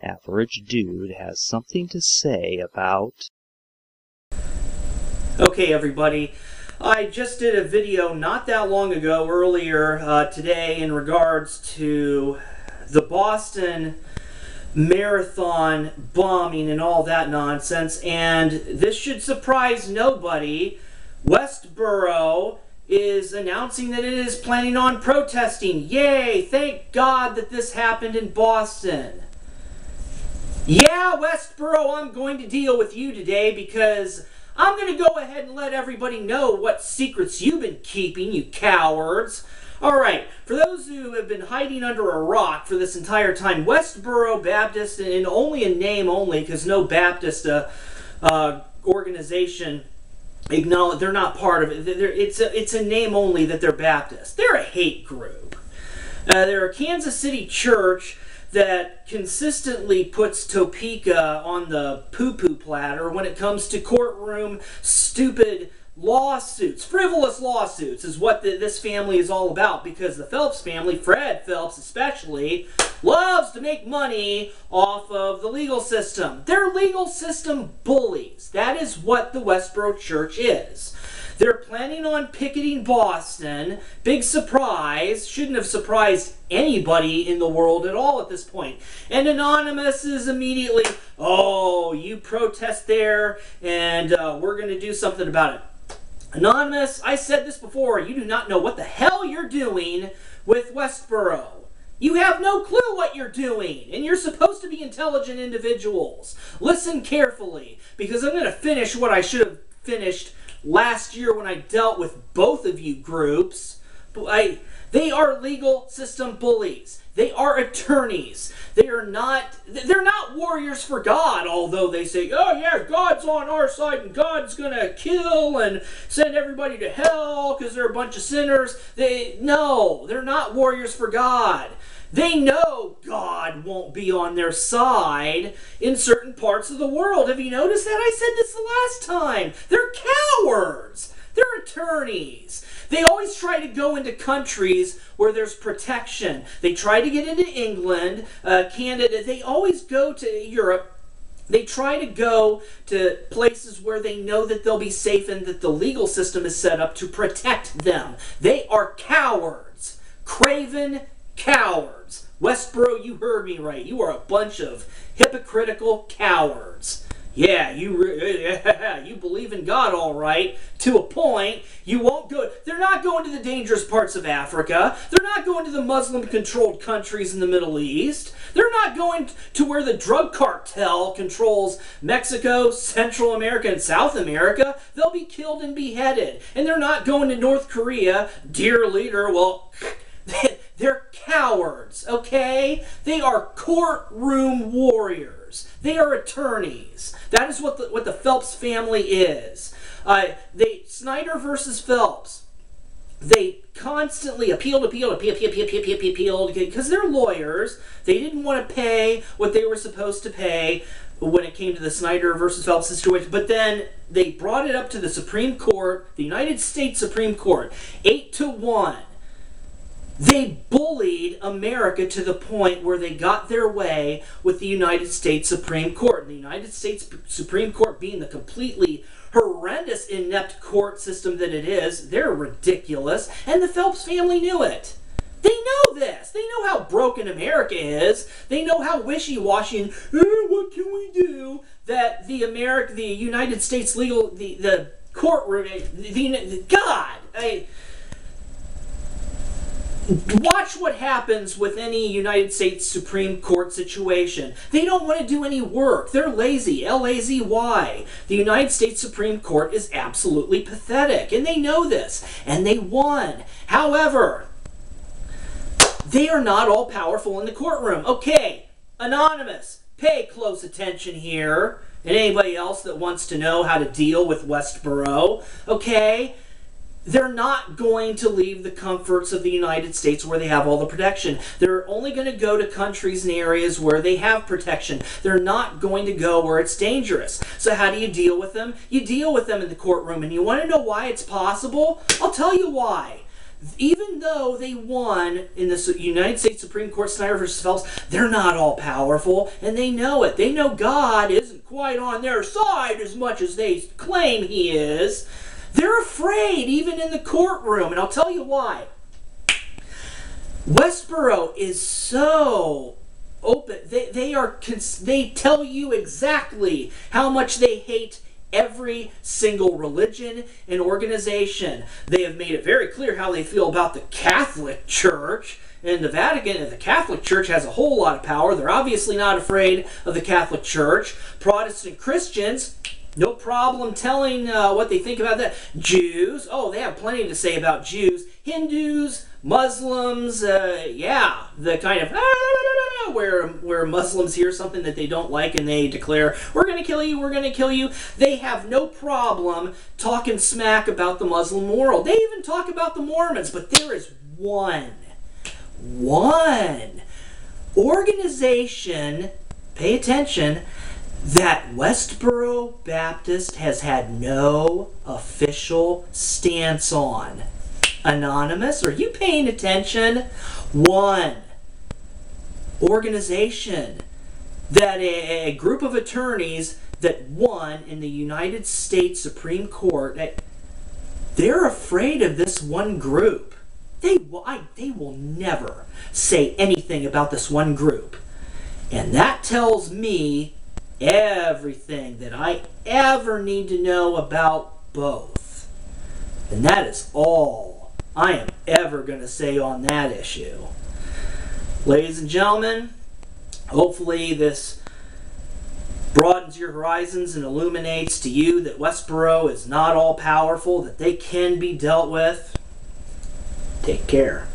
average dude has something to say about... Okay, everybody. I just did a video not that long ago, earlier today, in regards to the Boston Marathon bombing and all that nonsense, and this should surprise nobody. Westboro is announcing that it is planning on protesting. Yay! Thank God that this happened in Boston. Yeah, Westboro, I'm going to deal with you today because I'm going to go ahead and let everybody know what secrets you've been keeping, you cowards. Alright, for those who have been hiding under a rock for this entire time, Westboro Baptist, and only in name only, because no Baptist organization acknowledge, they're not part of it. It's a name only that they're Baptist. They're a hate group. They're a Kansas City church that consistently puts Topeka on the poo-poo platter when it comes to courtroom stupid lawsuits. Frivolous lawsuits is what this family is all about, because the Phelps family, Fred Phelps especially, loves to make money off of the legal system. They're legal system bullies. That is what the Westboro Church is. They're planning on picketing Boston. Big surprise. Shouldn't have surprised anybody in the world at all at this point. And Anonymous is immediately, oh, you protest there, and we're going to do something about it. Anonymous, I said this before, you do not know what the hell you're doing with Westboro. You have no clue what you're doing, and you're supposed to be intelligent individuals. Listen carefully, because I'm going to finish what I should have finished last year when I dealt with both of you groups. They are legal system bullies. They are attorneys. They're not warriors for God, although they say, oh yeah, God's on our side and God's going to kill and send everybody to hell because they're a bunch of sinners. No, they're not warriors for God. They know God won't be on their side in certain parts of the world. Have you noticed that? I said this the last time. They're cowards. They're attorneys. They always try to go into countries where there's protection. They try to get into England, Canada. They always go to Europe. They try to go to places where they know that they'll be safe and that the legal system is set up to protect them. They are cowards. Craven cowards. Westboro, you heard me right. You are a bunch of hypocritical cowards. Yeah, you believe in God all right, to a point. You won't go. They're not going to the dangerous parts of Africa. They're not going to the Muslim-controlled countries in the Middle East. They're not going to where the drug cartel controls Mexico, Central America, and South America. They'll be killed and beheaded. And they're not going to North Korea. Dear leader, well, they're cowards, okay? They are courtroom warriors. They are attorneys. That is what the Phelps family is. Snyder versus Phelps. They constantly appealed because they're lawyers. They didn't want to pay what they were supposed to pay when it came to the Snyder versus Phelps situation. But then they brought it up to the Supreme Court, the United States Supreme Court, 8-1. They bullied America to the point where they got their way with the United States Supreme Court. The United States Supreme Court, being the completely horrendous, inept court system that it is, they're ridiculous, and the Phelps family knew it. They know this. They know how broken America is. They know how wishy-washy and, what can we do? That the United States legal, the courtroom, watch what happens with any United States Supreme Court situation. They don't want to do any work. They're lazy. L-A-Z-Y. The United States Supreme Court is absolutely pathetic, and they know this, and they won. However, they are not all powerful in the courtroom. Okay, Anonymous, pay close attention here, and anybody else that wants to know how to deal with Westboro, okay? They're not going to leave the comforts of the United States where they have all the protection. They're only going to go to countries and areas where they have protection. They're not going to go where it's dangerous. So how do you deal with them? You deal with them in the courtroom. And you want to know why it's possible? I'll tell you why. even though they won in the United States Supreme Court, Snyder versus Phelps, they're not all powerful, and they know it. They know God isn't quite on their side as much as they claim he is. They're afraid, even in the courtroom, and I'll tell you why. Westboro is so open. They tell you exactly how much they hate every single religion and organization. They have made it very clear how they feel about the Catholic Church. And the Vatican and the Catholic Church has a whole lot of power. They're obviously not afraid of the Catholic Church. Protestant Christians, no problem telling what they think about that. Jews, oh, they have plenty to say about Jews. Hindus, Muslims, yeah, the kind of where Muslims hear something that they don't like and they declare, we're going to kill you, we're going to kill you. They have no problem talking smack about the Muslim world. They even talk about the Mormons, but there is one organization, pay attention, that Westboro Baptist has had no official stance on. Anonymous, are you paying attention? One organization that a group of attorneys that won in the United States Supreme Court, they're afraid of this one group. They will never say anything about this one group. And that tells me everything that I ever need to know about both. And that is all I am ever going to say on that issue. Ladies and gentlemen, hopefully this broadens your horizons and illuminates to you that Westboro is not all powerful, that they can be dealt with. Take care.